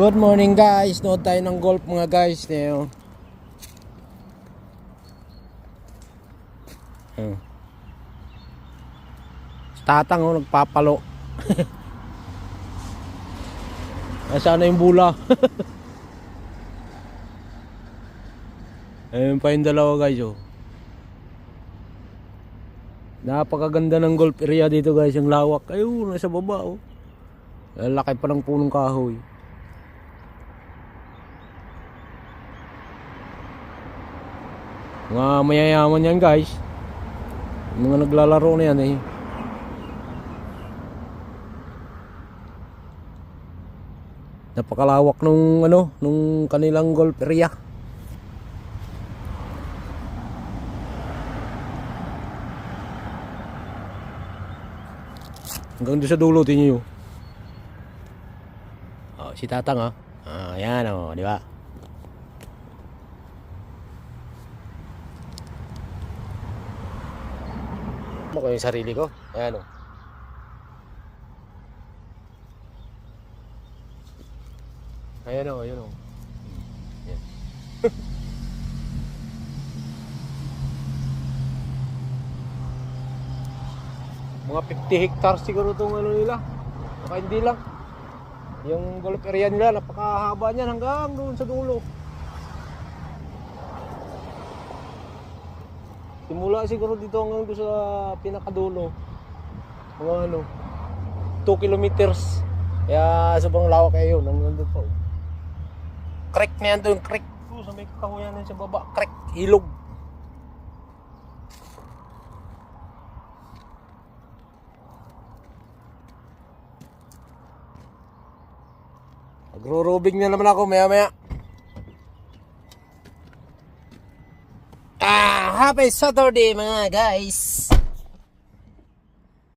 Good morning guys, nood tayo ng golf mga guys. Neo. Tatang oh, nagpapalo. Nasaan na yung bula? Ayun pa yung dalawa guys oh. Napakaganda ng golf area dito guys, yung lawak. Ayun, nasa baba oh. Laki pa ng punong kahoy. Mga mayayaman yan guys. Mga naglalaro na yan eh. Napakalawak nung nung kanilang golf area. Hanggang doon sa dulo tinyo. Oh, si Tatang ah. Ayan oh, di ba? Mo ko yung sarili ko. Ayan oh. Ayan oh, ayan oh. Ayan. Mga 50 hectares siguro itong ano nila. Baka hindi lang. Yung golf area nila, napakahaba niyan hanggang doon sa dulo. Simula siguro dito hanggang doon sa pinakadulo. Mga 2 kilometers. Kaya sobrang lawak kayo yun, hanggang doon pa. Creek na yan doon, creek. Sa may kahuyan sa baba, creek, ilog. Agro-robing na naman ako maya-maya. Happy Saturday mga guys.